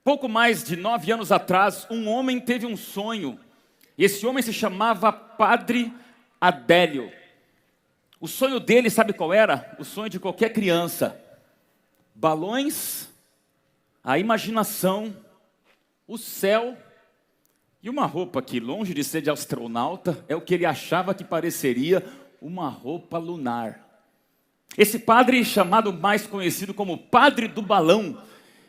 Pouco mais de 9 anos atrás, um homem teve um sonho. E esse homem se chamava Padre Adélio. O sonho dele, sabe qual era? O sonho de qualquer criança. Balões, a imaginação, o céu e uma roupa que, longe de ser de astronauta, é o que ele achava que pareceria uma roupa lunar. Esse padre, chamado mais conhecido como Padre do Balão,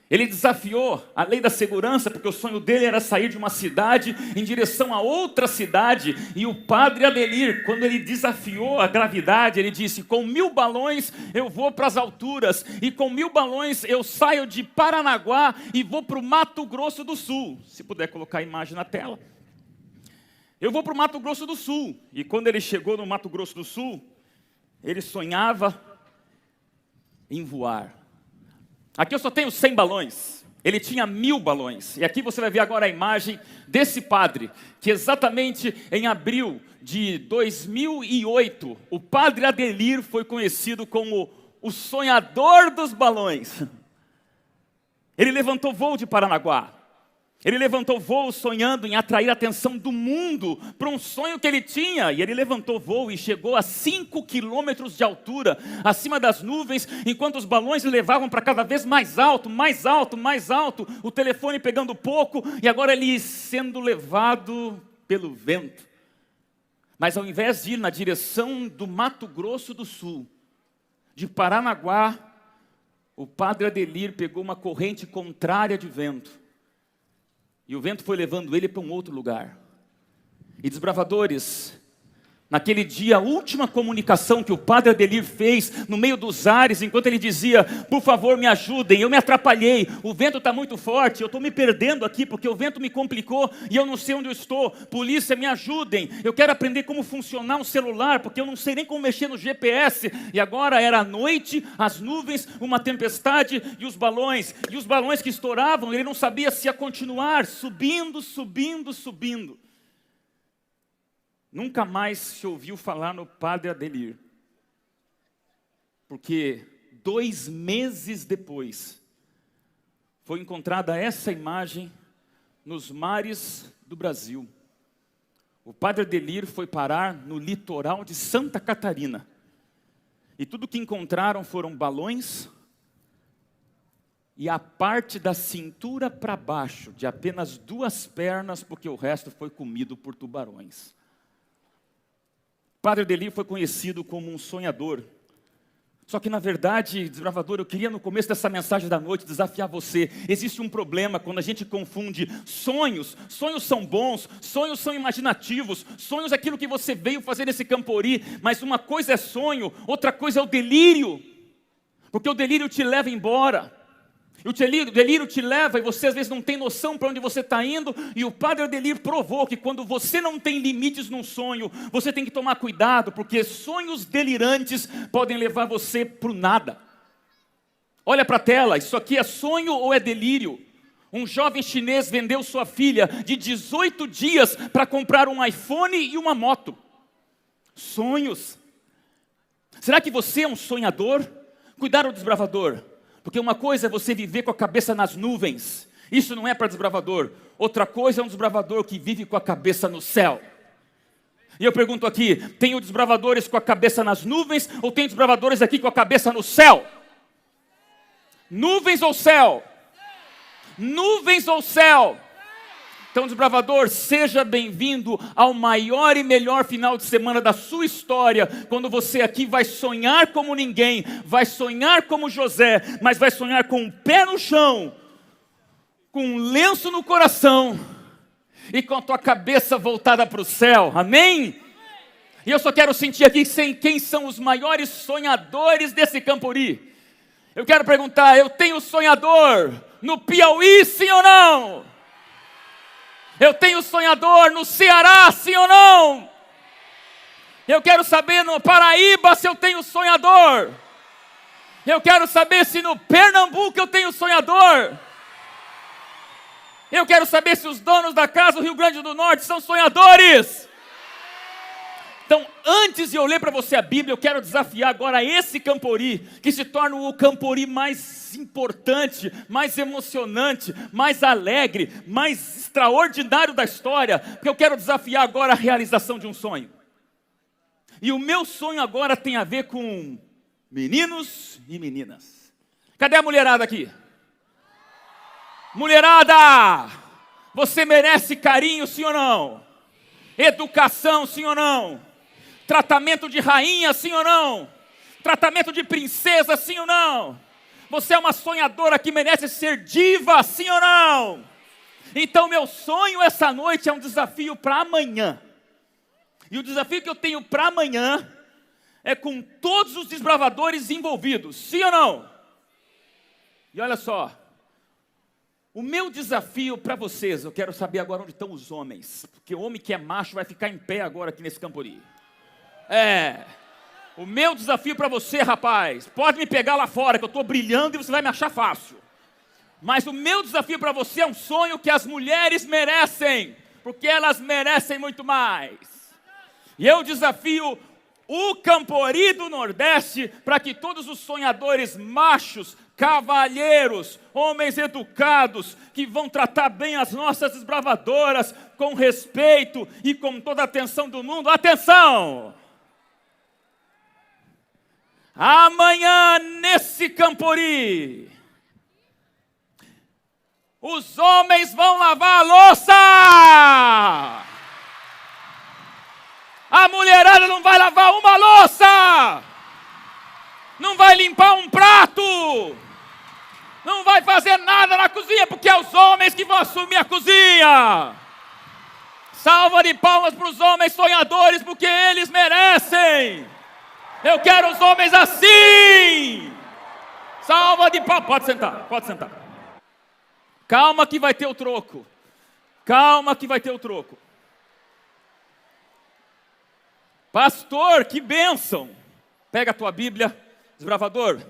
ele desafiou a lei da segurança, porque o sonho dele era sair de uma cidade em direção a outra cidade. E o Padre Adélio, quando ele desafiou a gravidade, ele disse: com 1000 balões eu vou para as alturas, e com 1000 balões eu saio de Paranaguá e vou para o Mato Grosso do Sul. Se puder colocar a imagem na tela. Eu vou para o Mato Grosso do Sul. E quando ele chegou no Mato Grosso do Sul, ele sonhava em voar. Aqui eu só tenho 100 balões, ele tinha 1000 balões. E aqui você vai ver agora a imagem desse padre, que exatamente em abril de 2008, o Padre Adélio foi conhecido como o sonhador dos balões. Ele levantou voo de Paranaguá. Ele levantou voo sonhando em atrair a atenção do mundo para um sonho que ele tinha. E ele levantou voo e chegou a 5 quilômetros de altura, acima das nuvens, enquanto os balões o levavam para cada vez mais alto, mais alto, mais alto. O telefone pegando pouco e agora ele sendo levado pelo vento. Mas ao invés de ir na direção do Mato Grosso do Sul, de Paranaguá, o Padre Adélio pegou uma corrente contrária de vento. E o vento foi levando ele para um outro lugar. E desbravadores, naquele dia, a última comunicação que o Padre Adélio fez no meio dos ares, enquanto ele dizia: por favor me ajudem, eu me atrapalhei, o vento está muito forte, eu estou me perdendo aqui porque o vento me complicou e eu não sei onde eu estou, polícia me ajudem, eu quero aprender como funcionar um celular, porque eu não sei nem como mexer no GPS. E agora era a noite, as nuvens, uma tempestade e os balões que estouravam, ele não sabia se ia continuar, subindo, subindo, subindo. Nunca mais se ouviu falar no Padre Adélio, porque 2 meses depois foi encontrada essa imagem nos mares do Brasil. O Padre Adélio foi parar no litoral de Santa Catarina e tudo que encontraram foram balões e a parte da cintura para baixo de apenas 2 pernas, porque o resto foi comido por tubarões. Padre Adélio foi conhecido como um sonhador. Só que na verdade, desbravador, eu queria no começo dessa mensagem da noite desafiar você. Existe um problema quando a gente confunde sonhos. Sonhos são bons, sonhos são imaginativos, sonhos é aquilo que você veio fazer nesse Campori. Mas uma coisa é sonho, outra coisa é o delírio. Porque o delírio te leva embora. O delírio te leva e você às vezes não tem noção para onde você está indo. E o Padre Adélio provou que quando você não tem limites num sonho, você tem que tomar cuidado, porque sonhos delirantes podem levar você para o nada. Olha para a tela, isso aqui é sonho ou é delírio? Um jovem chinês vendeu sua filha de 18 dias para comprar um iPhone e uma moto. Sonhos. Será que você é um sonhador? Cuidado, desbravador. Porque uma coisa é você viver com a cabeça nas nuvens. Isso não é para desbravador. Outra coisa é um desbravador que vive com a cabeça no céu. E eu pergunto aqui, tem desbravadores com a cabeça nas nuvens ou tem desbravadores aqui com a cabeça no céu? Nuvens ou céu? Nuvens ou céu? Então, desbravador, seja bem-vindo ao maior e melhor final de semana da sua história, quando você aqui vai sonhar como ninguém, vai sonhar como José, mas vai sonhar com um pé no chão, com um lenço no coração e com a tua cabeça voltada para o céu, amém? E eu só quero sentir aqui quem são os maiores sonhadores desse Campori. Eu quero perguntar, eu tenho sonhador no Piauí, sim ou não? Eu tenho sonhador no Ceará, sim ou não? Eu quero saber no Paraíba se eu tenho sonhador. Eu quero saber se no Pernambuco eu tenho sonhador. Eu quero saber se os donos da casa do Rio Grande do Norte são sonhadores. Então, antes de eu ler para você a Bíblia, eu quero desafiar agora esse Campori, que se torna o Campori mais importante, mais emocionante, mais alegre, mais extraordinário da história, porque eu quero desafiar agora a realização de um sonho. E o meu sonho agora tem a ver com meninos e meninas. Cadê a mulherada aqui? Mulherada! Você merece carinho, sim ou não? Educação, sim ou não? Tratamento de rainha, sim ou não? Tratamento de princesa, sim ou não? Você é uma sonhadora que merece ser diva, sim ou não? Então meu sonho essa noite é um desafio para amanhã. E o desafio que eu tenho para amanhã é com todos os desbravadores envolvidos, sim ou não? E olha só, o meu desafio para vocês, eu quero saber agora onde estão os homens, porque o homem que é macho vai ficar em pé agora aqui nesse Campori. O meu desafio para você, rapaz, pode me pegar lá fora, que eu estou brilhando e você vai me achar fácil. Mas o meu desafio para você é um sonho que as mulheres merecem, porque elas merecem muito mais. E eu desafio o Campori do Nordeste para que todos os sonhadores machos, cavalheiros, homens educados, que vão tratar bem as nossas desbravadoras, com respeito e com toda a atenção do mundo. Atenção! Amanhã, nesse Campori, os homens vão lavar a louça! A mulherada não vai lavar uma louça! Não vai limpar um prato! Não vai fazer nada na cozinha, porque é os homens que vão assumir a cozinha! Salva de palmas para os homens sonhadores, porque eles merecem! Eu quero os homens assim! Salva de palmas. Pode sentar, pode sentar. Calma que vai ter o troco. Calma que vai ter o troco. Pastor, que bênção! Pega a tua Bíblia, desbravador.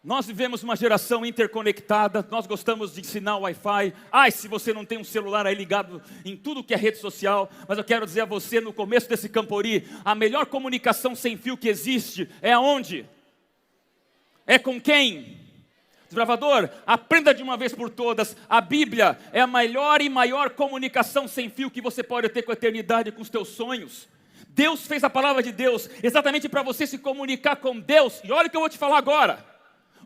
Nós vivemos uma geração interconectada, nós gostamos de ensinar o Wi-Fi. Ai, se você não tem um celular aí ligado em tudo que é rede social, mas eu quero dizer a você, no começo desse Campori, a melhor comunicação sem fio que existe é aonde? É com quem? Desbravador, aprenda de uma vez por todas, a Bíblia é a melhor e maior comunicação sem fio que você pode ter com a eternidade, com os teus sonhos. Deus fez a palavra de Deus exatamente para você se comunicar com Deus. E olha o que eu vou te falar agora.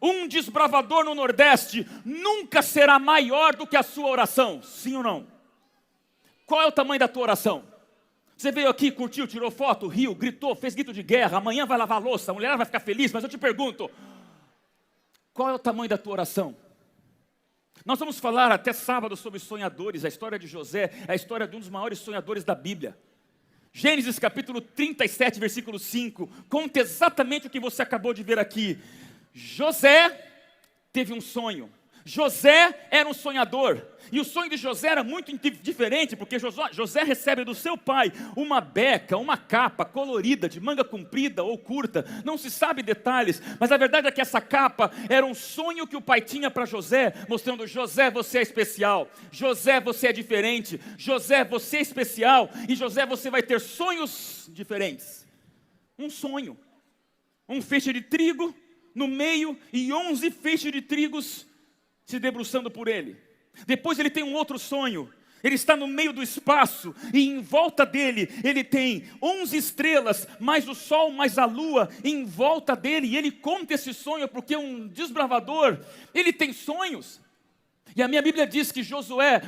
Um desbravador no Nordeste nunca será maior do que a sua oração. Sim ou não? Qual é o tamanho da tua oração? Você veio aqui, curtiu, tirou foto, riu, gritou, fez grito de guerra. Amanhã vai lavar a louça, a mulher vai ficar feliz. Mas eu te pergunto, qual é o tamanho da tua oração? Nós vamos falar até sábado sobre sonhadores. A história de José é a história de um dos maiores sonhadores da Bíblia. Gênesis capítulo 37, versículo 5, conta exatamente o que você acabou de ver aqui. José teve um sonho. José era um sonhador. E o sonho de José era muito diferente, porque José recebe do seu pai uma beca, uma capa colorida, de manga comprida ou curta. Não se sabe detalhes, mas a verdade é que essa capa era um sonho que o pai tinha para José, mostrando: José, você é especial. José, você é diferente. José, você é especial. E José, você vai ter sonhos diferentes. Um sonho. Um feixe de trigo no meio e 11 feixes de trigos se debruçando por ele. Depois ele tem um outro sonho. Ele está no meio do espaço e em volta dele ele tem 11 estrelas, mais o sol, mais a lua em volta dele. E ele conta esse sonho porque um desbravador, ele tem sonhos. E a minha Bíblia diz que José,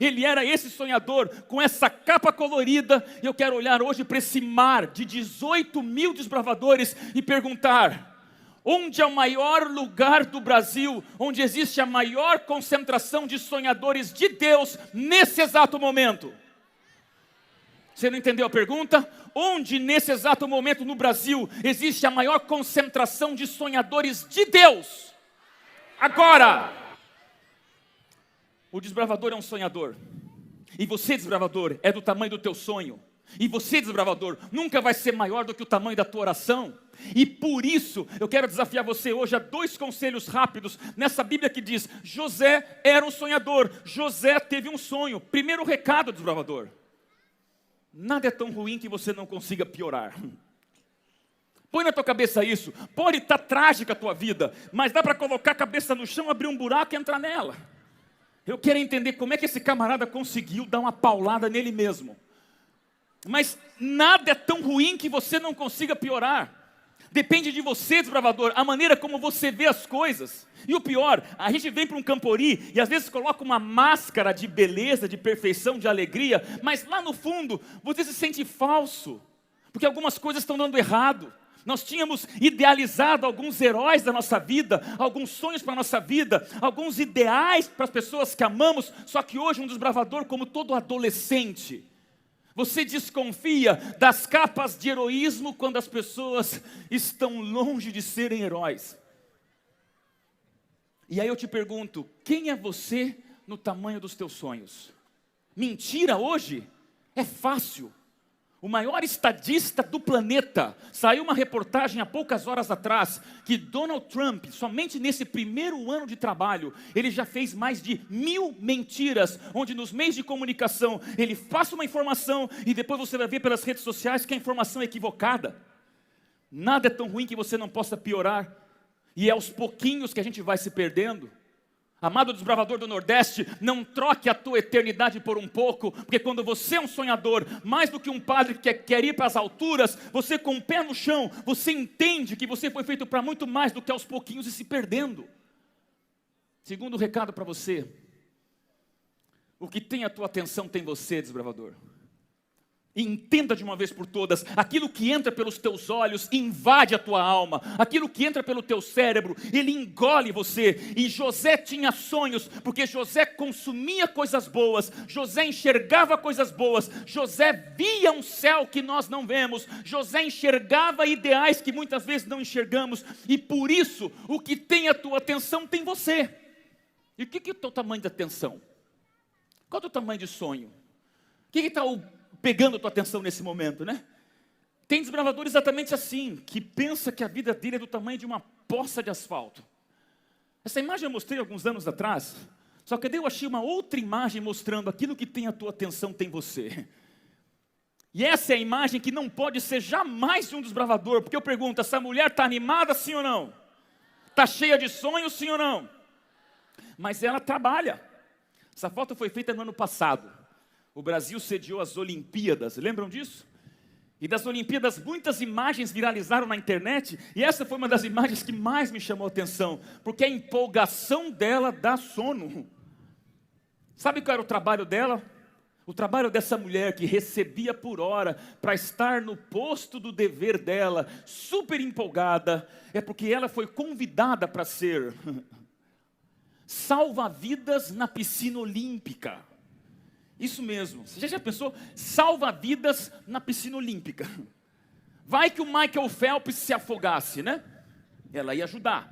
ele era esse sonhador com essa capa colorida. E eu quero olhar hoje para esse mar de 18 mil desbravadores e perguntar: onde é o maior lugar do Brasil, onde existe a maior concentração de sonhadores de Deus nesse exato momento? Você não entendeu a pergunta? Onde nesse exato momento no Brasil existe a maior concentração de sonhadores de Deus? Agora! O desbravador é um sonhador. E você, desbravador, é do tamanho do teu sonho. E você, desbravador, nunca vai ser maior do que o tamanho da tua oração. E por isso, eu quero desafiar você hoje a 2 conselhos rápidos nessa Bíblia que diz: José era um sonhador, José teve um sonho. Primeiro recado, desbravador: nada é tão ruim que você não consiga piorar. Põe na tua cabeça isso. Pode estar trágica a tua vida, mas dá para colocar a cabeça no chão, abrir um buraco e entrar nela. Eu quero entender como é que esse camarada conseguiu dar uma paulada nele mesmo. Mas nada é tão ruim que você não consiga piorar. Depende de você, desbravador, a maneira como você vê as coisas. E o pior, a gente vem para um Campori e às vezes coloca uma máscara de beleza, de perfeição, de alegria, mas lá no fundo você se sente falso, porque algumas coisas estão dando errado. Nós tínhamos idealizado alguns heróis da nossa vida, alguns sonhos para a nossa vida, alguns ideais para as pessoas que amamos, só que hoje um desbravador, como todo adolescente, você desconfia das capas de heroísmo quando as pessoas estão longe de serem heróis. E aí eu te pergunto, quem é você no tamanho dos teus sonhos? Mentira hoje é fácil. O maior estadista do planeta, saiu uma reportagem há poucas horas atrás, que Donald Trump, somente nesse primeiro ano de trabalho, ele já fez mais de 1000 mentiras, onde nos meios de comunicação, ele passa uma informação, e depois você vai ver pelas redes sociais que a informação é equivocada. Nada é tão ruim que você não possa piorar, e é aos pouquinhos que a gente vai se perdendo. Amado desbravador do Nordeste, não troque a tua eternidade por um pouco, porque quando você é um sonhador, mais do que um padre que quer ir para as alturas, você com o pé no chão, você entende que você foi feito para muito mais do que aos pouquinhos e se perdendo. Segundo recado para você, o que tem a tua atenção tem você, desbravador. Entenda de uma vez por todas, aquilo que entra pelos teus olhos invade a tua alma, aquilo que entra pelo teu cérebro, ele engole você. E José tinha sonhos, porque José consumia coisas boas, José enxergava coisas boas, José via um céu que nós não vemos, José enxergava ideais que muitas vezes não enxergamos, e por isso, o que tem a tua atenção tem você. E o que é o teu tamanho de atenção? Qual é o teu tamanho de sonho? O que está pegando a tua atenção nesse momento, né? Tem desbravador exatamente assim, que pensa que a vida dele é do tamanho de uma poça de asfalto. Essa imagem eu mostrei alguns anos atrás, só que daí eu achei uma outra imagem mostrando aquilo que tem a tua atenção tem você. E essa é a imagem que não pode ser jamais de um desbravador, porque eu pergunto, essa mulher está animada sim ou não? Está cheia de sonhos sim ou não? Mas ela trabalha. Essa foto foi feita no ano passado. O Brasil sediou as Olimpíadas, lembram disso? E das Olimpíadas muitas imagens viralizaram na internet, e essa foi uma das imagens que mais me chamou a atenção, porque a empolgação dela dá sono. Sabe qual era o trabalho dela? O trabalho dessa mulher que recebia por hora para estar no posto do dever dela, super empolgada, é porque ela foi convidada para ser salva-vidas na piscina olímpica. Isso mesmo, você já pensou? Salva-vidas na piscina olímpica. Vai que o Michael Phelps se afogasse, né? Ela ia ajudar.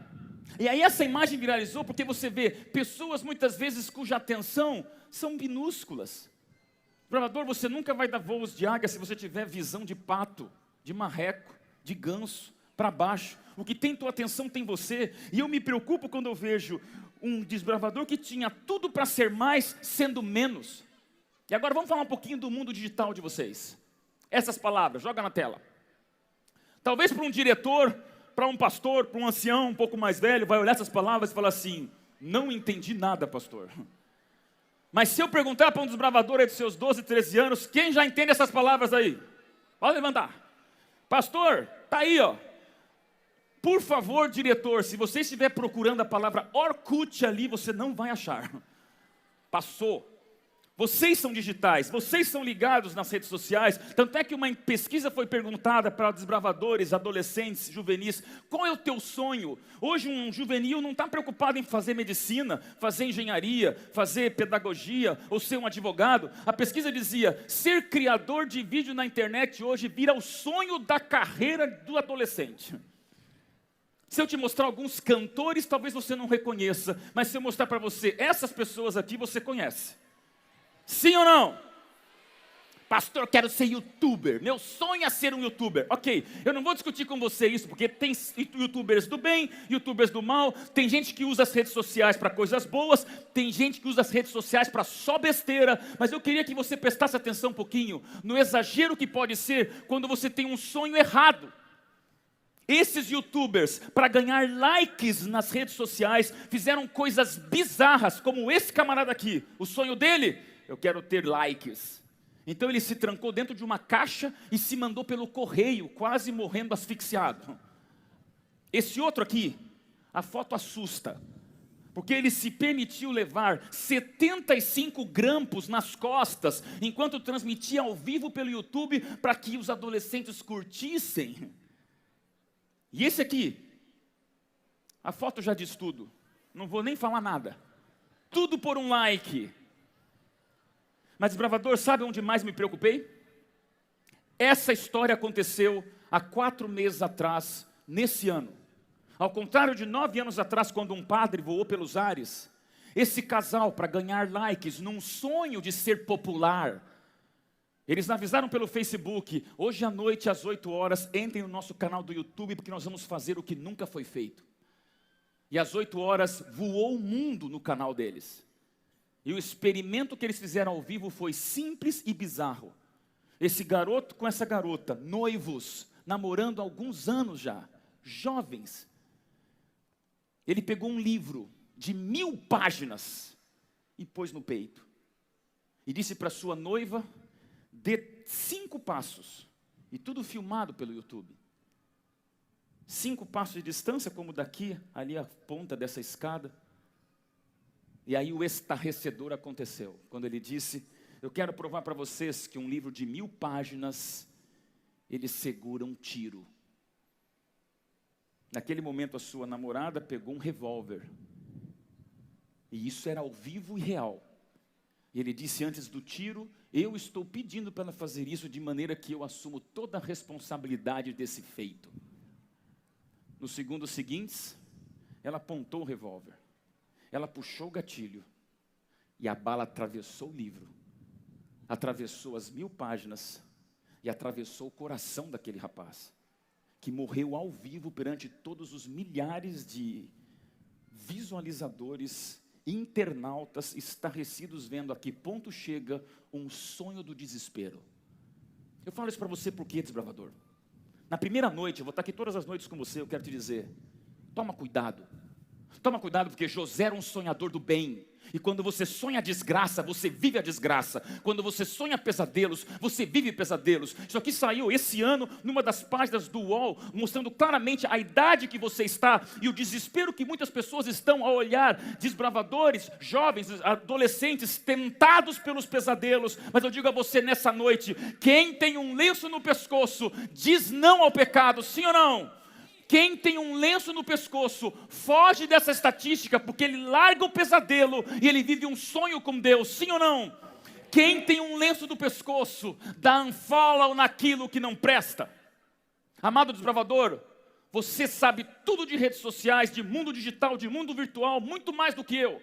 E aí essa imagem viralizou porque você vê pessoas muitas vezes cuja atenção são minúsculas. Desbravador, você nunca vai dar voos de águia se você tiver visão de pato, de marreco, de ganso, para baixo. O que tem tua atenção tem você. E eu me preocupo quando eu vejo um desbravador que tinha tudo para ser mais, sendo menos. E agora vamos falar um pouquinho do mundo digital de vocês. Essas palavras, joga na tela. Talvez para um diretor, para um pastor, para um ancião um pouco mais velho, vai olhar essas palavras e falar assim, não entendi nada, pastor. Mas se eu perguntar para um desbravador aí dos seus 12, 13 anos, quem já entende essas palavras aí? Pode levantar. Pastor, tá aí, ó. Por favor, diretor, se você estiver procurando a palavra Orkut ali, você não vai achar. Passou. Vocês são digitais, vocês são ligados nas redes sociais, tanto é que uma pesquisa foi perguntada para desbravadores, adolescentes, juvenis, qual é o teu sonho? Hoje um juvenil não está preocupado em fazer medicina, fazer engenharia, fazer pedagogia ou ser um advogado. A pesquisa dizia, ser criador de vídeo na internet hoje vira o sonho da carreira do adolescente. Se eu te mostrar alguns cantores, talvez você não reconheça, mas se eu mostrar para você essas pessoas aqui, você conhece. Sim ou não? Pastor, quero ser youtuber. Meu sonho é ser um youtuber. Ok, eu não vou discutir com você isso, porque tem youtubers do bem, youtubers do mal. Tem gente que usa as redes sociais para coisas boas. Tem gente que usa as redes sociais para só besteira. Mas eu queria que você prestasse atenção um pouquinho no exagero que pode ser quando você tem um sonho errado. Esses youtubers, para ganhar likes nas redes sociais, fizeram coisas bizarras, como esse camarada aqui. O sonho dele, eu quero ter likes. Então ele se trancou dentro de uma caixa e se mandou pelo correio, quase morrendo asfixiado. Esse outro aqui, a foto assusta, porque ele se permitiu levar 75 grampos nas costas, enquanto transmitia ao vivo pelo YouTube, para que os adolescentes curtissem. E esse aqui, a foto já diz tudo, não vou nem falar nada. Tudo por um like. Mas, desbravador, sabe onde mais me preocupei? Essa história aconteceu há 4 meses atrás, nesse ano. Ao contrário de 9 anos atrás, quando um padre voou pelos ares, esse casal, para ganhar likes, num sonho de ser popular, eles avisaram pelo Facebook: hoje à noite, às 8 horas, entrem no nosso canal do YouTube, porque nós vamos fazer o que nunca foi feito. E às 8 horas, voou o mundo no canal deles. E o experimento que eles fizeram ao vivo foi simples e bizarro. Esse garoto com essa garota, noivos, namorando há alguns anos já, jovens. Ele pegou um livro de 1000 páginas e pôs no peito. E disse para sua noiva: dê 5 passos. E tudo filmado pelo YouTube. 5 passos de distância, como daqui, ali a ponta dessa escada. E aí o estarrecedor aconteceu, quando ele disse: eu quero provar para vocês que um livro de 1000 páginas, ele segura um tiro. Naquele momento a sua namorada pegou um revólver. E isso era ao vivo e real. E ele disse antes do tiro: eu estou pedindo para ela fazer isso de maneira que eu assumo toda a responsabilidade desse feito. Nos segundos seguintes, ela apontou o revólver. Ela puxou o gatilho e a bala atravessou o livro, atravessou as 1000 páginas e atravessou o coração daquele rapaz, que morreu ao vivo perante todos os milhares de visualizadores, internautas, estarrecidos vendo a que ponto chega um sonho do desespero. Eu falo isso para você por quê, desbravador? Na primeira noite, eu vou estar aqui todas as noites com você, eu quero te dizer: toma cuidado. Toma cuidado, porque José era um sonhador do bem. E quando você sonha a desgraça, você vive a desgraça. Quando você sonha pesadelos, você vive pesadelos. Isso aqui saiu esse ano numa das páginas do UOL, mostrando claramente a idade que você está e o desespero que muitas pessoas estão a olhar. Desbravadores, jovens, adolescentes, tentados pelos pesadelos. Mas eu digo a você nessa noite: quem tem um lenço no pescoço, diz não ao pecado, sim ou não? Quem tem um lenço no pescoço, foge dessa estatística, porque ele larga o pesadelo e ele vive um sonho com Deus, sim ou não? Quem tem um lenço no pescoço, dá unfollow naquilo que não presta. Amado desbravador, você sabe tudo de redes sociais, de mundo digital, de mundo virtual, muito mais do que eu.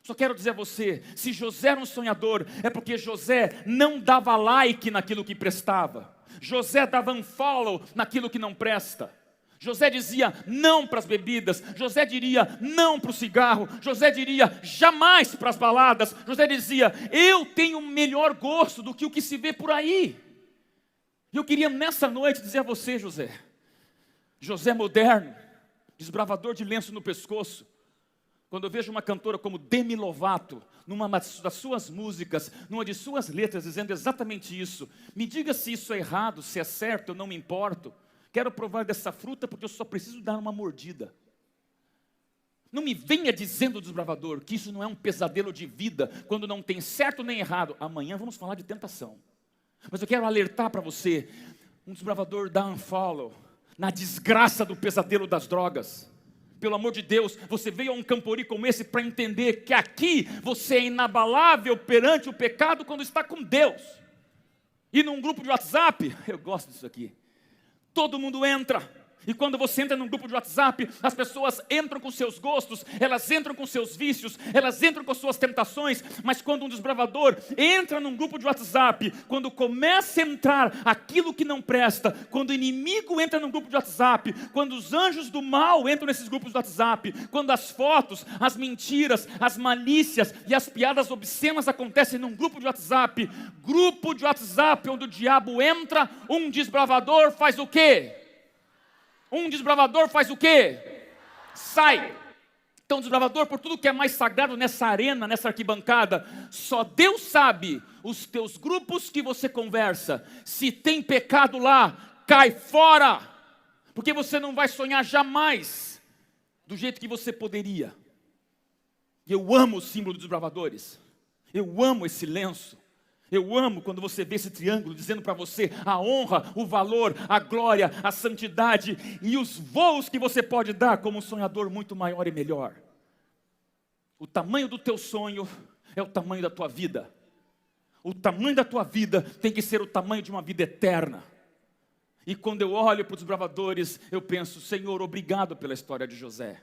Só quero dizer a você, se José era um sonhador, é porque José não dava like naquilo que prestava. José dava unfollow naquilo que não presta. José dizia não para as bebidas, José diria não para o cigarro, José diria jamais para as baladas, José dizia: eu tenho melhor gosto do que o que se vê por aí. E eu queria nessa noite dizer a você, José moderno, desbravador de lenço no pescoço, quando eu vejo uma cantora como Demi Lovato, numa das suas músicas, numa de suas letras, dizendo exatamente isso: me diga se isso é errado, se é certo, eu não me importo. Quero provar dessa fruta porque eu só preciso dar uma mordida. Não me venha dizendo, desbravador, que isso não é um pesadelo de vida, quando não tem certo nem errado. Amanhã vamos falar de tentação. Mas eu quero alertar para você: um desbravador dá unfollow na desgraça do pesadelo das drogas. Pelo amor de Deus, você veio a um Campori como esse para entender que aqui você é inabalável perante o pecado quando está com Deus. E num grupo de WhatsApp, eu gosto disso aqui, todo mundo entra E quando você entra num grupo de WhatsApp, as pessoas entram com seus gostos, elas entram com seus vícios, elas entram com suas tentações. Mas quando um desbravador entra num grupo de WhatsApp, quando começa a entrar aquilo que não presta, quando o inimigo entra num grupo de WhatsApp, quando os anjos do mal entram nesses grupos de WhatsApp, quando as fotos, as mentiras, as malícias e as piadas obscenas acontecem num grupo de WhatsApp onde o diabo entra, um desbravador faz o quê? Um desbravador faz o quê? Sai. Então, desbravador, por tudo que é mais sagrado nessa arena, nessa arquibancada, só Deus sabe os teus grupos que você conversa. Se tem pecado lá, cai fora. Porque você não vai sonhar jamais do jeito que você poderia. Eu amo o símbolo dos desbravadores. Eu amo esse lenço. Eu amo quando você vê esse triângulo dizendo para você a honra, o valor, a glória, a santidade e os voos que você pode dar como um sonhador muito maior e melhor. O tamanho do teu sonho é o tamanho da tua vida. O tamanho da tua vida tem que ser o tamanho de uma vida eterna. E quando eu olho para os desbravadores, eu penso, Senhor, obrigado pela história de José.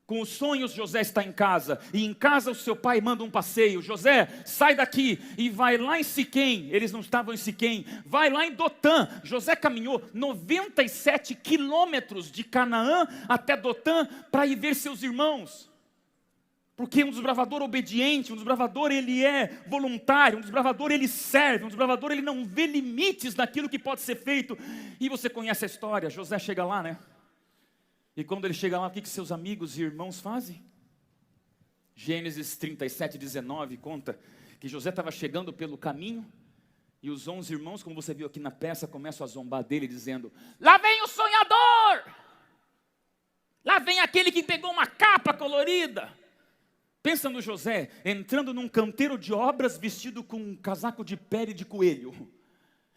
Com os sonhos, José está em casa, e em casa o seu pai manda um passeio. José, sai daqui e vai lá em Siquém. Eles não estavam em Siquém, vai lá em Dotã. José caminhou 97 quilômetros de Canaã até Dotã para ir ver seus irmãos. Porque um desbravador obediente, um desbravador ele é voluntário, um desbravador ele serve, um desbravador ele não vê limites naquilo que pode ser feito. E você conhece a história, José chega lá, né? E quando ele chega lá, o que seus amigos e irmãos fazem? Gênesis 37, 19 conta que José estava chegando pelo caminho e os 11 irmãos, como você viu aqui na peça, começam a zombar dele dizendo, lá vem o sonhador! Lá vem aquele que pegou uma capa colorida. Pensa no José entrando num canteiro de obras vestido com um casaco de pele de coelho.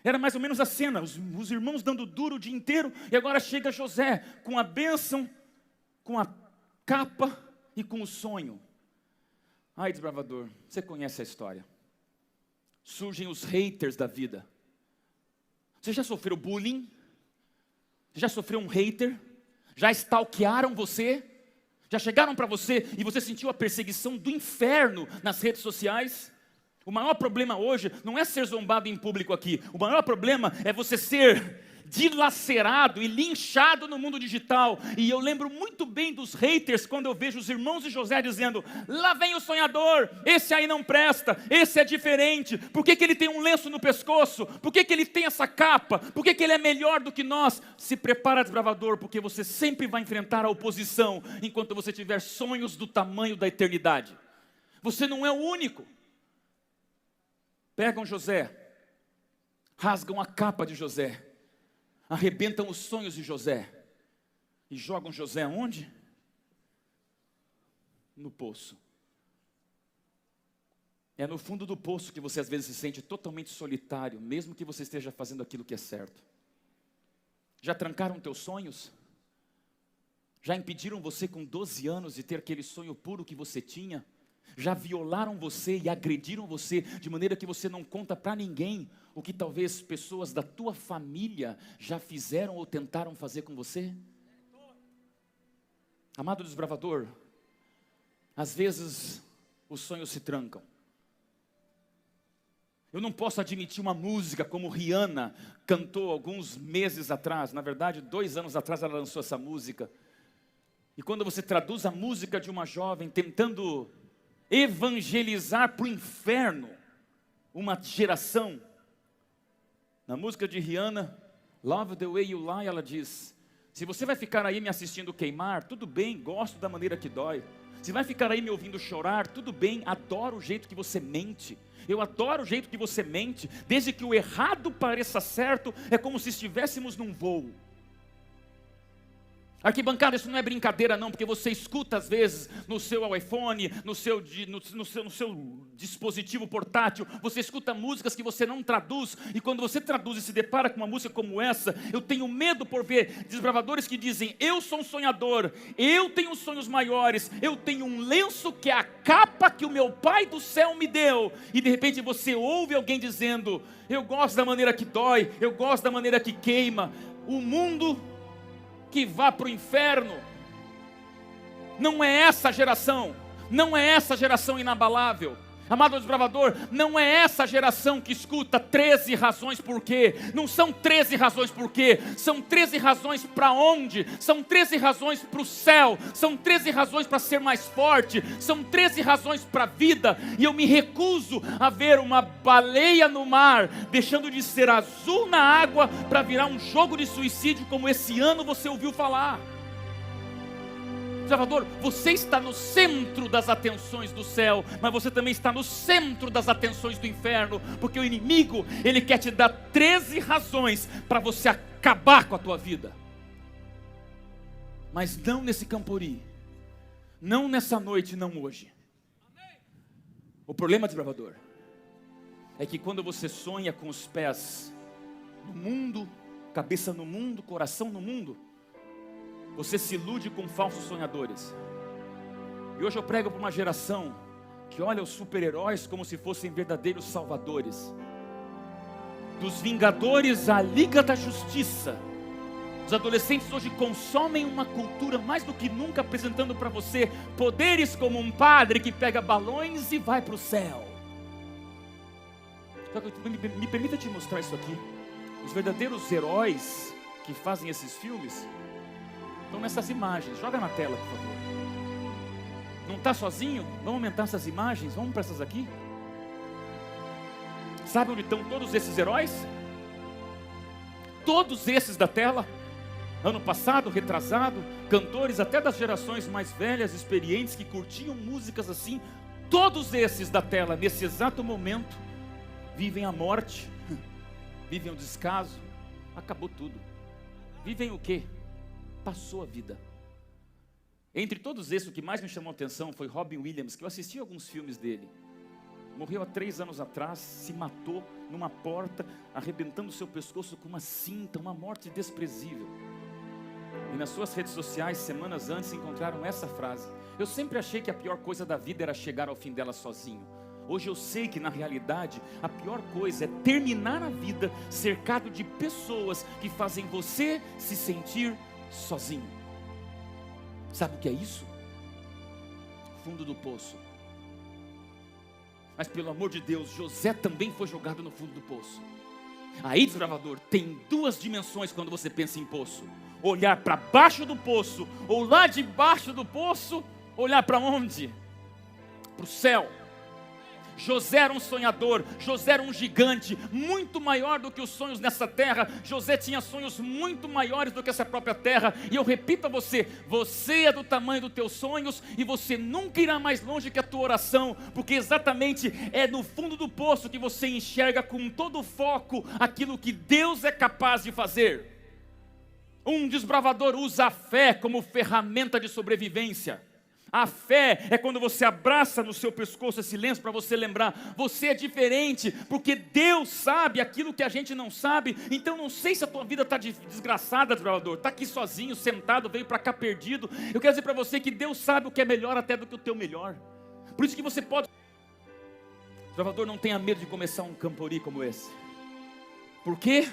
Era mais ou menos a cena, os irmãos dando duro o dia inteiro, e agora chega José com a bênção, com a capa e com o sonho. Ai, desbravador, você conhece a história. Surgem os haters da vida. Você já sofreu bullying? Já sofreu um hater? Já stalkearam você? Já chegaram para você e você sentiu a perseguição do inferno nas redes sociais? O maior problema hoje não é ser zombado em público aqui. O maior problema é você ser dilacerado e linchado no mundo digital. E eu lembro muito bem dos haters quando eu vejo os irmãos de José dizendo, lá vem o sonhador, esse aí não presta, esse é diferente. Por que ele tem um lenço no pescoço? Por que ele tem essa capa? Por que ele é melhor do que nós? Se prepara, desbravador, porque você sempre vai enfrentar a oposição enquanto você tiver sonhos do tamanho da eternidade. Você não é o único. Pegam José, rasgam a capa de José, arrebentam os sonhos de José e jogam José onde? No poço. É no fundo do poço que você às vezes se sente totalmente solitário, mesmo que você esteja fazendo aquilo que é certo. Já trancaram teus sonhos? Já impediram você com 12 anos de ter aquele sonho puro que você tinha? Já violaram você e agrediram você de maneira que você não conta para ninguém o que talvez pessoas da tua família já fizeram ou tentaram fazer com você? Amado desbravador, às vezes os sonhos se trancam. Eu não posso admitir uma música como Rihanna cantou alguns meses atrás, na verdade 2 anos atrás ela lançou essa música. E quando você traduz a música de uma jovem tentando evangelizar para o inferno uma geração, na música de Rihanna, Love the Way You Lie, ela diz, se você vai ficar aí me assistindo queimar, tudo bem, gosto da maneira que dói. Se vai ficar aí me ouvindo chorar, tudo bem, adoro o jeito que você mente. Eu adoro o jeito que você mente, desde que o errado pareça certo, é como se estivéssemos num voo. Arquibancada, isso não é brincadeira não, porque você escuta às vezes no seu iPhone, no seu dispositivo portátil, você escuta músicas que você não traduz, e quando você traduz e se depara com uma música como essa, eu tenho medo por ver desbravadores que dizem, eu sou um sonhador, eu tenho sonhos maiores, eu tenho um lenço que é a capa que o meu Pai do céu me deu, e de repente você ouve alguém dizendo, eu gosto da maneira que dói, eu gosto da maneira que queima. O mundo que vá para o inferno. Não é essa a geração. Não é essa a geração inabalável. Amado desbravador, não é essa a geração que escuta 13 razões por quê. Não são 13 razões por quê. São 13 razões para onde. São 13 razões para o céu. São 13 razões para ser mais forte. São 13 razões para a vida. E eu me recuso a ver uma baleia no mar deixando de ser azul na água para virar um jogo de suicídio como esse ano você ouviu falar. Salvador, você está no centro das atenções do céu, mas você também está no centro das atenções do inferno, porque o inimigo, ele quer te dar 13 razões para você acabar com a tua vida. Mas não nesse Campori, não nessa noite, não hoje. O problema, desbravador, é que quando você sonha com os pés no mundo, cabeça no mundo, coração no mundo, você se ilude com falsos sonhadores. E hoje eu prego para uma geração que olha os super-heróis como se fossem verdadeiros salvadores. Dos Vingadores à Liga da Justiça. Os adolescentes hoje consomem uma cultura mais do que nunca, apresentando para você poderes como um padre que pega balões e vai para o céu. Me permita te mostrar isso aqui. Os verdadeiros heróis que fazem esses filmes estão nessas imagens. Joga na tela, por favor. Não está sozinho? Vamos aumentar essas imagens. Vamos para essas aqui. Sabe onde estão todos esses heróis? Todos esses da tela. Ano passado, retrasado, cantores até das gerações mais velhas, experientes, que curtiam músicas assim. Todos esses da tela, nesse exato momento, vivem a morte, vivem o descaso. Acabou tudo. Vivem o quê? Passou a vida. Entre todos esses, o que mais me chamou a atenção foi Robin Williams, que eu assisti alguns filmes dele. Morreu há 3 anos atrás, se matou numa porta, arrebentando seu pescoço com uma cinta, uma morte desprezível. E nas suas redes sociais, semanas antes, encontraram essa frase: eu sempre achei que a pior coisa da vida era chegar ao fim dela sozinho. Hoje eu sei que na realidade a pior coisa é terminar a vida cercado de pessoas que fazem você se sentir sozinho. Sabe o que é isso? Fundo do poço. Mas pelo amor de Deus, José também foi jogado no fundo do poço. Aí, desbravador, tem 2 dimensões quando você pensa em poço: olhar para baixo do poço, ou lá debaixo do poço, olhar para onde? Para o céu. José era um sonhador, José era um gigante, muito maior do que os sonhos nessa terra. José tinha sonhos muito maiores do que essa própria terra. E eu repito a você: você é do tamanho dos teus sonhos, e você nunca irá mais longe que a tua oração, porque exatamente é no fundo do poço que você enxerga com todo o foco aquilo que Deus é capaz de fazer. Um desbravador usa a fé como ferramenta de sobrevivência. A fé é quando você abraça no seu pescoço esse lenço para você lembrar: você é diferente, porque Deus sabe aquilo que a gente não sabe. Então não sei se a tua vida está desgraçada, desbravador, está aqui sozinho, sentado, veio para cá perdido. Eu quero dizer para você que Deus sabe o que é melhor até do que o teu melhor. Por isso que você pode... Desbravador, não tenha medo de começar um Campori como esse. Por quê?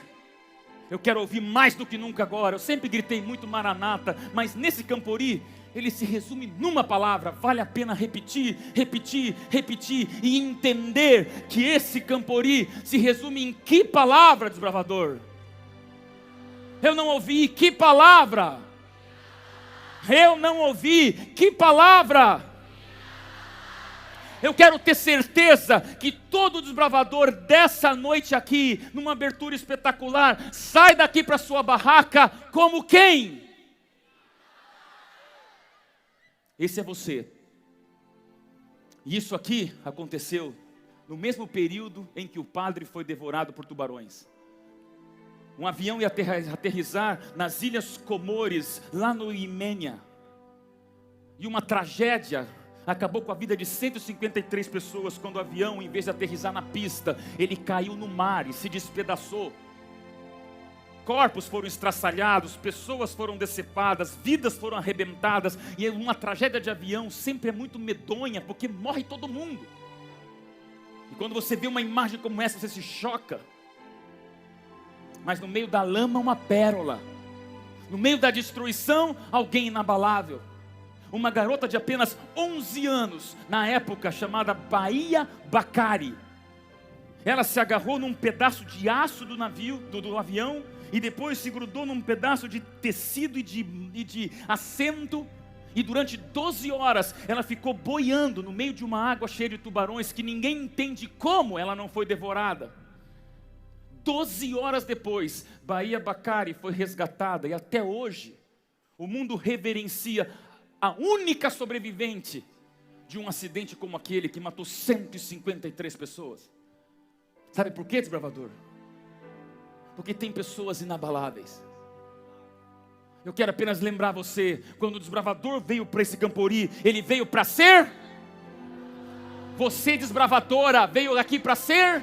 Eu quero ouvir mais do que nunca agora. Eu sempre gritei muito Maranata, mas nesse Campori ele se resume numa palavra. Vale a pena repetir, repetir, repetir e entender que esse Campori se resume em que palavra, desbravador? Eu não ouvi. Que palavra? Eu não ouvi. Que palavra? Eu quero ter certeza que todo desbravador dessa noite aqui, numa abertura espetacular, sai daqui para sua barraca como quem? Esse é você. E isso aqui aconteceu no mesmo período em que o padre foi devorado por tubarões. Um avião ia aterrissar nas Ilhas Comores, lá no Iêmen. E uma tragédia acabou com a vida de 153 pessoas, quando o avião, em vez de aterrissar na pista, ele caiu no mar e se despedaçou. Corpos foram estraçalhados, pessoas foram decepadas, vidas foram arrebentadas. E uma tragédia de avião sempre é muito medonha, porque morre todo mundo. E quando você vê uma imagem como essa, você se choca. Mas no meio da lama, uma pérola. No meio da destruição, alguém inabalável. Uma garota de apenas 11 anos, na época chamada Baía Bacari. Ela se agarrou num pedaço de aço do navio, do avião, e depois se grudou num pedaço de tecido e de assento. E durante 12 horas ela ficou boiando no meio de uma água cheia de tubarões que ninguém entende como ela não foi devorada. 12 horas depois, Baía Bacari foi resgatada e até hoje o mundo reverencia a única sobrevivente de um acidente como aquele que matou 153 pessoas. Sabe por quê, desbravador? Porque tem pessoas inabaláveis. Eu quero apenas lembrar você, quando o desbravador veio para esse Campori, ele veio para ser? Você, desbravadora, veio aqui para ser?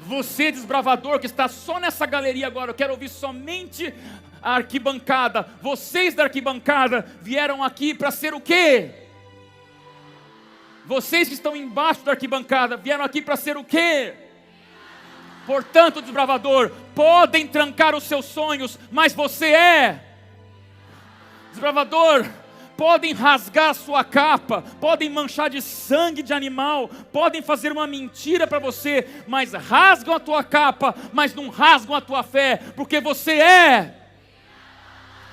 Você, desbravador, que está só nessa galeria agora, eu quero ouvir somente a arquibancada. Vocês da arquibancada vieram aqui para ser o quê? Vocês que estão embaixo da arquibancada vieram aqui para ser o quê? Portanto, desbravador, podem trancar os seus sonhos, mas você é. Desbravador, podem rasgar a sua capa, podem manchar de sangue de animal, podem fazer uma mentira para você, mas rasgam a tua capa, mas não rasgam a tua fé, porque você é.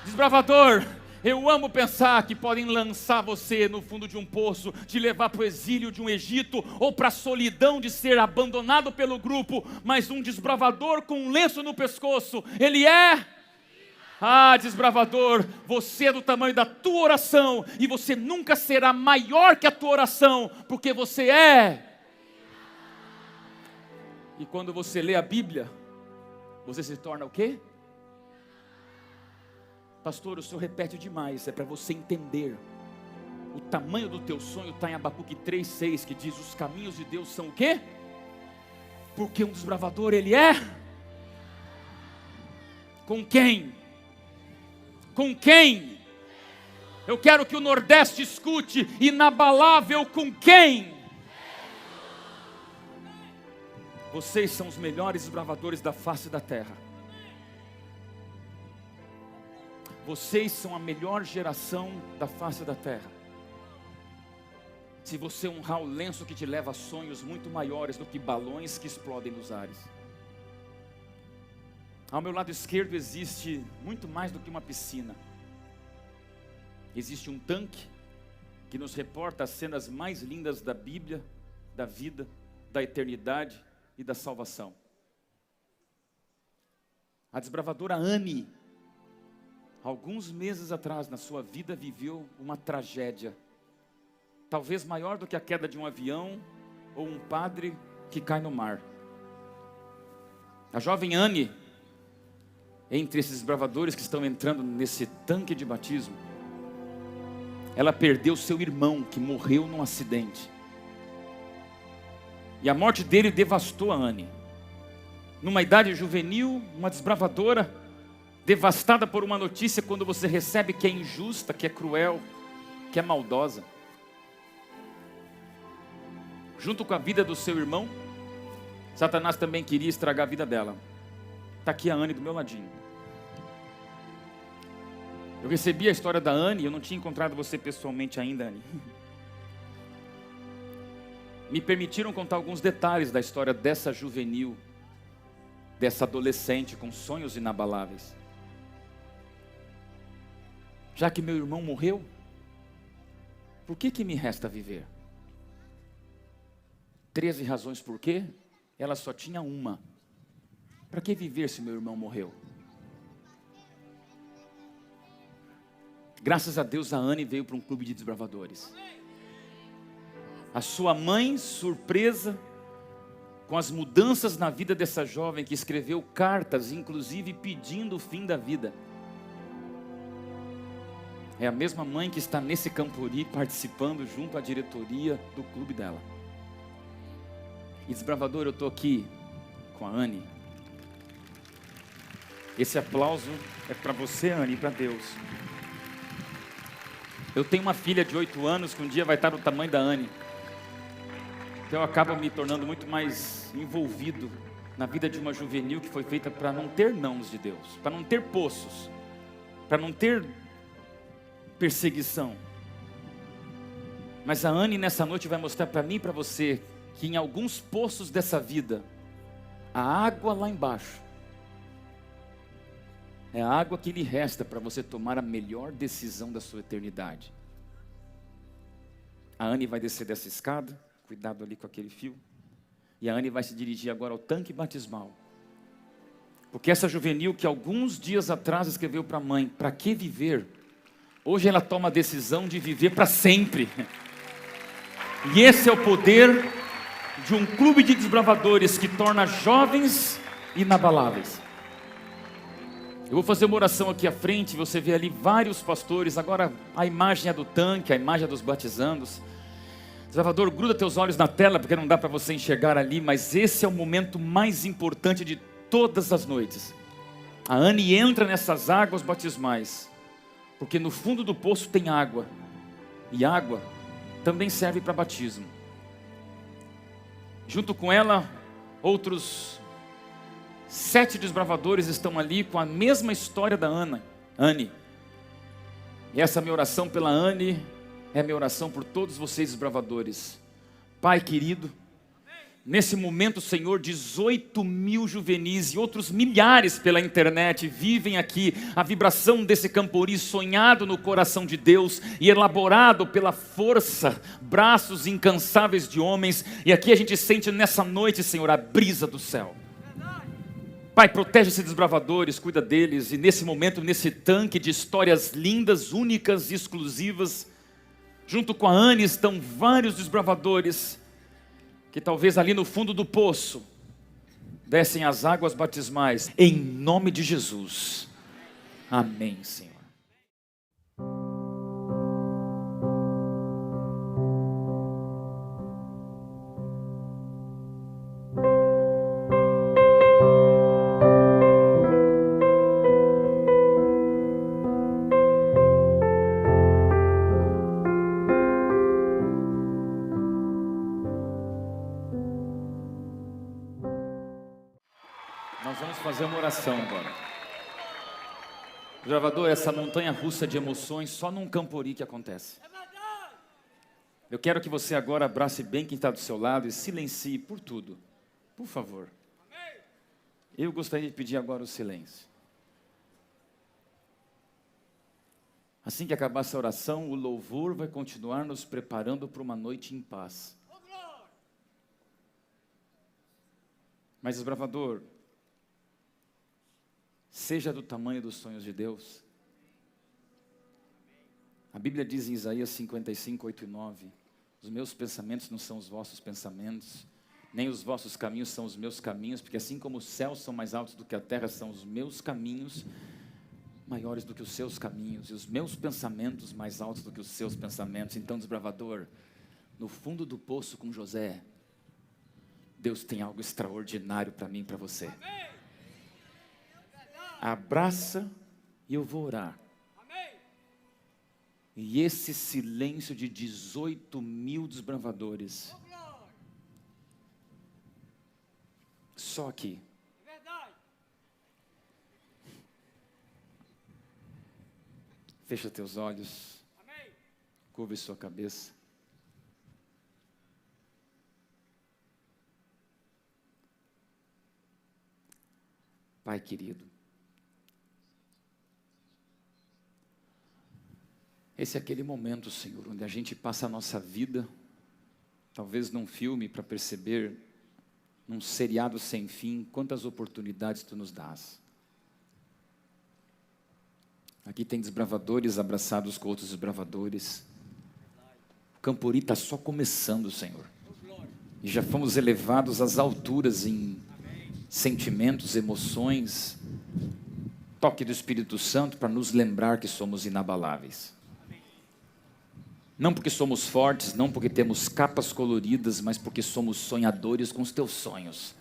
Desbravador, eu amo pensar que podem lançar você no fundo de um poço, te levar para o exílio de um Egito, ou para a solidão de ser abandonado pelo grupo, mas um desbravador com um lenço no pescoço, ele é. Ah, desbravador, você é do tamanho da tua oração, e você nunca será maior que a tua oração, porque você é. E quando você lê a Bíblia, você se torna o quê? Pastor, o senhor repete demais, é para você entender. O tamanho do teu sonho está em Abacuque 3,6, que diz: os caminhos de Deus são o quê? Porque um desbravador ele é. Com quem? Com quem? Eu quero que o Nordeste escute: inabalável com quem? Vocês são os melhores desbravadores da face da terra. Vocês são a melhor geração da face da terra. Se você honrar o lenço que te leva a sonhos muito maiores do que balões que explodem nos ares. Ao meu lado esquerdo existe muito mais do que uma piscina. Existe um tanque que nos reporta as cenas mais lindas da Bíblia, da vida, da eternidade e da salvação. A desbravadora Anne, alguns meses atrás na sua vida, viveu uma tragédia, talvez maior do que a queda de um avião ou um padre que cai no mar. A jovem Anne, entre esses desbravadores que estão entrando nesse tanque de batismo, ela perdeu seu irmão que morreu num acidente. E a morte dele devastou a Anne. Numa idade juvenil, uma desbravadora, devastada por uma notícia quando você recebe que é injusta, que é cruel, que é maldosa. Junto com a vida do seu irmão, Satanás também queria estragar a vida dela. Está aqui a Anne do meu ladinho. Eu recebi a história da Anne, eu não tinha encontrado você pessoalmente ainda, Anne. Me permitiram contar alguns detalhes da história dessa juvenil, dessa adolescente com sonhos inabaláveis. Já que meu irmão morreu, por que me resta viver? 13 razões por quê? Ela só tinha uma. Para que viver se meu irmão morreu? Graças a Deus a Anne veio para um clube de desbravadores. A sua mãe, surpresa com as mudanças na vida dessa jovem, que escreveu cartas, inclusive pedindo o fim da vida. É a mesma mãe que está nesse Campori participando junto à diretoria do clube dela. E desbravador, eu estou aqui com a Anne. Esse aplauso é para você, Anne, e para Deus. Eu tenho uma filha de 8 anos que um dia vai estar do tamanho da Anne. Então eu acabo me tornando muito mais envolvido na vida de uma juvenil que foi feita para não ter nãos de Deus, para não ter poços, para não ter perseguição. Mas a Anne nessa noite vai mostrar para mim e para você que em alguns poços dessa vida, a água lá embaixo é a água que lhe resta para você tomar a melhor decisão da sua eternidade. A Anne vai descer dessa escada, cuidado ali com aquele fio, e a Anne vai se dirigir agora ao tanque batismal. Porque essa juvenil que alguns dias atrás escreveu para a mãe, para que viver? Hoje ela toma a decisão de viver para sempre. E esse é o poder de um clube de desbravadores que torna jovens inabaláveis. Eu vou fazer uma oração aqui à frente, você vê ali vários pastores. Agora a imagem é do tanque, a imagem é dos batizandos. Desbravador, gruda teus olhos na tela, porque não dá para você enxergar ali, mas esse é o momento mais importante de todas as noites. A Anne entra nessas águas batismais, porque no fundo do poço tem água, e água também serve para batismo. Junto com ela, outros 7 desbravadores estão ali com a mesma história da Anne. E essa minha oração pela Anne é a minha oração por todos vocês desbravadores. Pai querido, nesse momento, Senhor, 18 mil juvenis e outros milhares pela internet vivem aqui a vibração desse Campori sonhado no coração de Deus e elaborado pela força, braços incansáveis de homens. E aqui a gente sente nessa noite, Senhor, a brisa do céu. Pai, protege esses desbravadores, cuida deles. E nesse momento, nesse tanque de histórias lindas, únicas e exclusivas, junto com a Anne estão vários desbravadores que talvez ali no fundo do poço descem as águas batismais, em nome de Jesus. Amém, Senhor. Nós vamos fazer uma oração agora. Gravador, essa montanha russa de emoções só num Campori que acontece. Eu quero que você agora abrace bem quem está do seu lado e silencie por tudo. Por favor. Eu gostaria de pedir agora o silêncio. Assim que acabar essa oração, o louvor vai continuar nos preparando para uma noite em paz. Mas, desbravador, seja do tamanho dos sonhos de Deus. A Bíblia diz em Isaías 55, 8 e 9: os meus pensamentos não são os vossos pensamentos, nem os vossos caminhos são os meus caminhos, porque assim como os céus são mais altos do que a terra, são os meus caminhos maiores do que os seus caminhos, e os meus pensamentos mais altos do que os seus pensamentos. Então, desbravador, no fundo do poço com José, Deus tem algo extraordinário para mim e para você. Abraça e eu vou orar. E esse silêncio de 18 mil desbravadores, só aqui, fecha teus olhos, curve sua cabeça. Pai querido, esse é aquele momento, Senhor, onde a gente passa a nossa vida, talvez num filme, para perceber, num seriado sem fim, quantas oportunidades Tu nos dás. Aqui tem desbravadores abraçados com outros desbravadores. O Campori está só começando, Senhor. E já fomos elevados às alturas em sentimentos, emoções, toque do Espírito Santo para nos lembrar que somos inabaláveis. Não porque somos fortes, não porque temos capas coloridas, mas porque somos sonhadores com os Teus sonhos.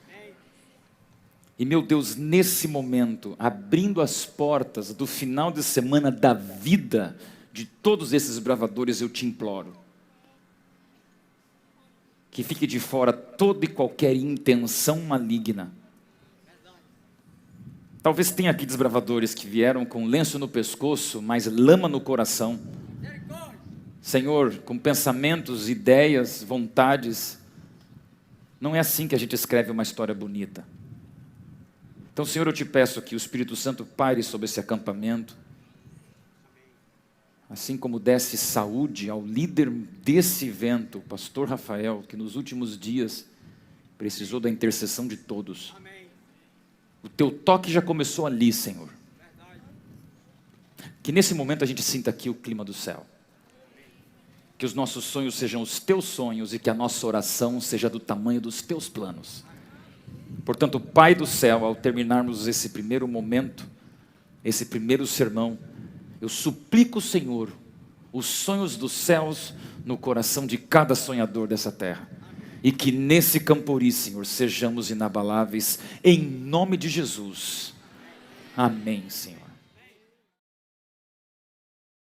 E meu Deus, nesse momento, abrindo as portas do final de semana da vida de todos esses bravadores, eu Te imploro. Que fique de fora toda e qualquer intenção maligna. Talvez tenha aqui desbravadores que vieram com lenço no pescoço, mas lama no coração. Senhor, com pensamentos, ideias, vontades. Não é assim que a gente escreve uma história bonita. Então, Senhor, eu te peço que o Espírito Santo paire sobre esse acampamento. Assim como desse saúde ao líder desse evento, o pastor Rafael, que nos últimos dias precisou da intercessão de todos. O teu toque já começou ali, Senhor. Que nesse momento a gente sinta aqui o clima do céu. Que os nossos sonhos sejam os teus sonhos e que a nossa oração seja do tamanho dos teus planos. Portanto, Pai do céu, ao terminarmos esse primeiro momento, esse primeiro sermão, eu suplico, Senhor, os sonhos dos céus no coração de cada sonhador dessa terra. E que nesse Campori, Senhor, sejamos inabaláveis, em nome de Jesus. Amém, Senhor.